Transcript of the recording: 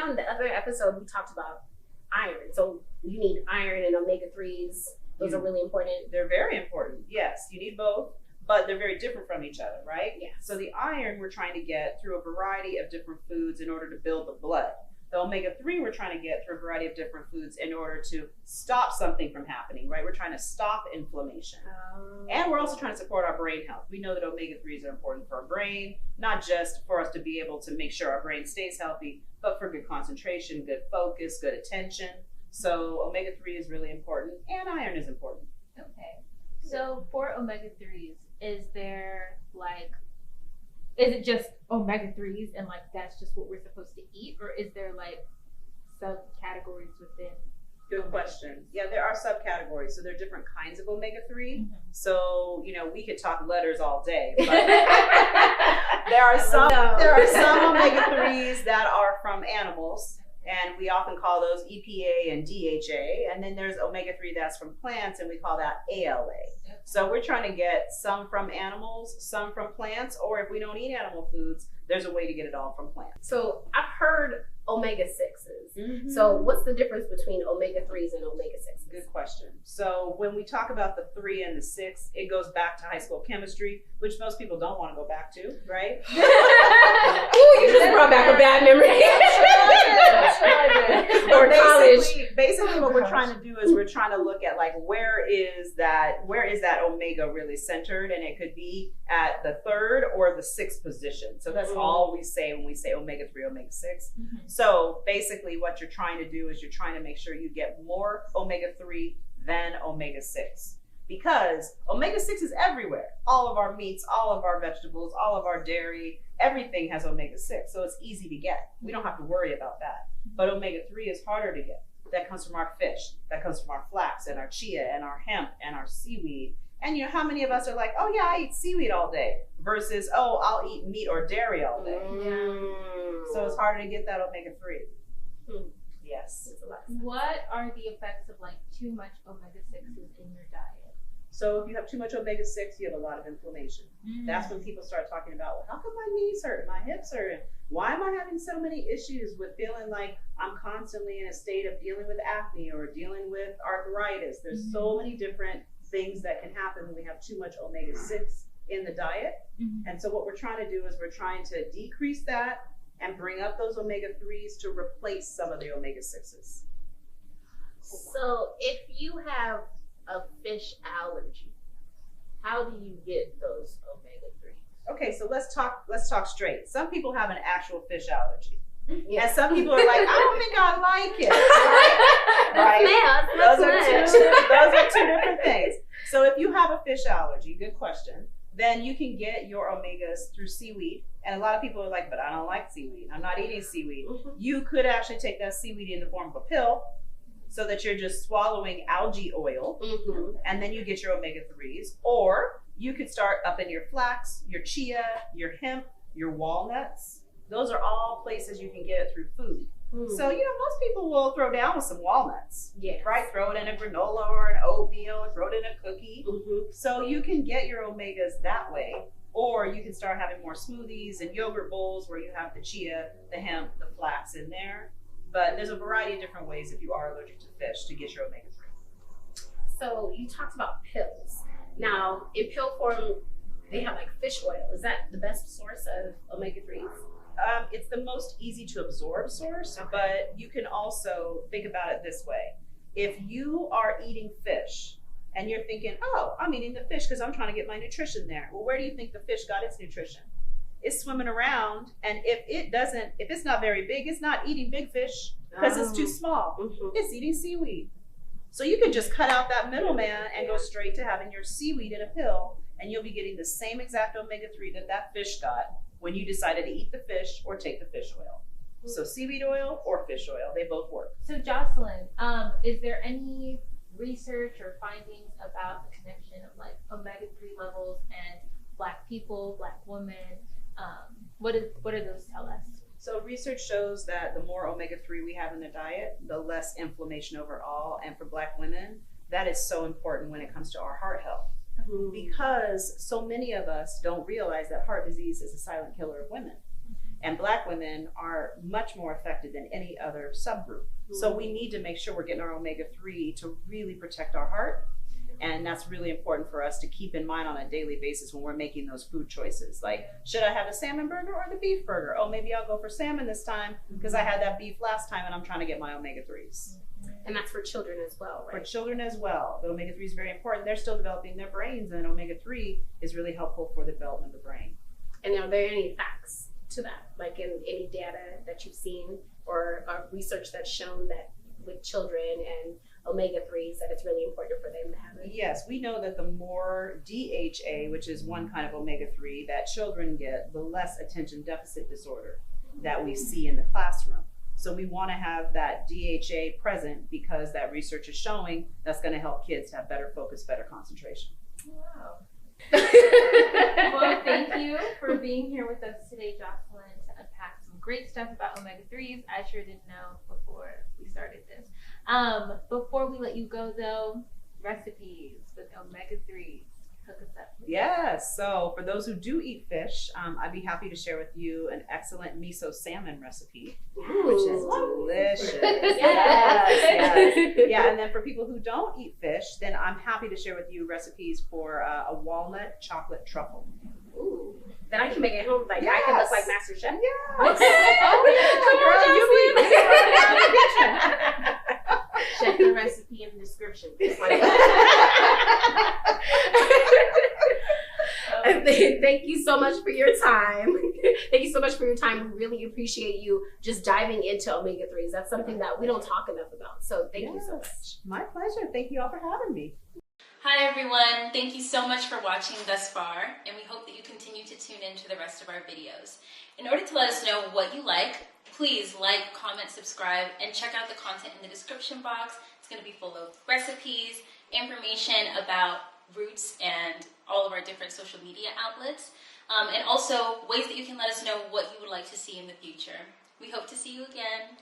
know in the other episode we talked about iron. So you need iron and omega-3s. Those are really important. They're very important. Yes, you need both, but they're very different from each other, right? Yeah. So the iron we're trying to get through a variety of different foods in order to build the blood. The omega-3 we're trying to get through a variety of different foods in order to stop something from happening, right? We're trying to stop inflammation. And we're also trying to support our brain health. We know that omega-3s are important for our brain, not just for us to be able to make sure our brain stays healthy, but for good concentration, good focus, good attention. So omega-3 is really important, and iron is important. Okay. So for omega-3s, is it just omega-3s and like that's just what we're supposed to eat, or is there like subcategories within? Good question. Yeah, there are subcategories. So there are different kinds of omega-3. So, we could talk letters all day, but there are some omega-3s that are from animals, and we often call those EPA and DHA. And then there's omega-3 that's from plants, and we call that ALA. So we're trying to get some from animals, some from plants, or if we don't eat animal foods, there's a way to get it all from plants. So I've heard omega-6s. So what's the difference between omega-3s and omega-6s? Good question. So when we talk about the 3 and the 6, it goes back to high school chemistry, which most people don't want to go back to, right? Ooh, you just brought back a bad memory. Or college. Basically what we're trying to do is we're trying to look at like where is that omega really centered, and it could be at the 3rd or the 6th position. So that's all we say when we say omega-3, omega-6. So basically what you're trying to do is you're trying to make sure you get more omega-3 than omega-6, because omega-6 is everywhere. All of our meats, all of our vegetables, all of our dairy, everything has omega-6. So it's easy to get. We don't have to worry about that. But omega-3 is harder to get. That comes from our fish. That comes from our flax and our chia and our hemp and our seaweed. And how many of us are like, oh yeah, I eat seaweed all day, versus, oh, I'll eat meat or dairy all day. So it's harder to get that omega-3. Yes. What are the effects of like too much omega-6s in your diet? So if you have too much omega-6, you have a lot of inflammation. That's when people start talking about, well, how come my knees hurt, my hips hurt? Why am I having so many issues with feeling like I'm constantly in a state of dealing with acne or dealing with arthritis? There's so many different things that can happen when we have too much omega-6 in the diet. And so what we're trying to do is we're trying to decrease that and bring up those omega-3s to replace some of the omega-6s. So if you have a fish allergy, how do you get those omega-3s? Okay, so let's talk straight. Some people have an actual fish allergy. And some people are like, I don't think I like it. Right? Those are two different things. So if you have a fish allergy, good question, then you can get your omegas through seaweed. And a lot of people are like, but I don't like seaweed. I'm not eating seaweed. You could actually take that seaweed in the form of a pill, so that you're just swallowing algae oil, and then you get your omega-3s. Or you could start up in your flax, your chia, your hemp, your walnuts. Those are all places you can get it through food. So, most people will throw down with some walnuts, right? Throw it in a granola or an oatmeal, throw it in a cookie. So you can get your omegas that way. Or you can start having more smoothies and yogurt bowls where you have the chia, the hemp, the flax in there. But there's a variety of different ways if you are allergic to fish to get your omega-3. So you talked about pills. Now, in pill form, they have like fish oil. Is that the best source of omega-3s? It's the most easy to absorb source, but you can also think about it this way. If you are eating fish and you're thinking, oh, I'm eating the fish because I'm trying to get my nutrition there. Well, where do you think the fish got its nutrition? It's swimming around, and if it's not very big, it's not eating big fish because it's too small. It's eating seaweed. So you can just cut out that middleman and go straight to having your seaweed in a pill, and you'll be getting the same exact omega-3 that fish got when you decided to eat the fish or take the fish oil. So seaweed oil or fish oil, they both work. So Jocelyn, is there any research or findings about the connection of like omega-3 levels and Black people, Black women? What do those tell us? So research shows that the more omega-3 we have in the diet, the less inflammation overall. And for Black women, that is so important when it comes to our heart health. Because so many of us don't realize that heart disease is a silent killer of women. And Black women are much more affected than any other subgroup. So we need to make sure we're getting our omega-3 to really protect our heart. And that's really important for us to keep in mind on a daily basis when we're making those food choices. Like, should I have the salmon burger or the beef burger? Oh, maybe I'll go for salmon this time because I had that beef last time and I'm trying to get my omega-3s. And that's for children as well, right? For children as well. The omega-3 is very important. They're still developing their brains, and omega-3 is really helpful for the development of the brain. And are there any facts to that? Like in any data that you've seen or research that's shown that with children and omega-3s that it's really important for them to have it? Yes, we know that the more DHA, which is one kind of omega-3 that children get, the less attention deficit disorder that we see in the classroom. So we want to have that DHA present because that research is showing that's going to help kids have better focus, better concentration. Wow. Well, thank you for being here with us today, Jocelyn, to unpack some great stuff about omega-3s. I sure didn't know before we started this. Before we let you go, though, recipes with omega-3s. Hook us up. Yes, so for those who do eat fish, I'd be happy to share with you an excellent miso salmon recipe, which is delicious. Yes. Yeah, and then for people who don't eat fish, then I'm happy to share with you recipes for a walnut chocolate truffle. Ooh. That I can make at home. Like, I can look like Master Chef. Yes. Check the recipe in the description. Thank you so much for your time. Thank you so much for your time. We really appreciate you just diving into omega-3s. That's something that we don't talk enough about. So thank you so much. My pleasure. Thank you all for having me. Hi everyone, thank you so much for watching thus far, and we hope that you continue to tune in to the rest of our videos. In order to let us know what you like, please like, comment, subscribe, and check out the content in the description box. It's going to be full of recipes, information about roots and all of our different social media outlets, and also ways that you can let us know what you would like to see in the future. We hope to see you again.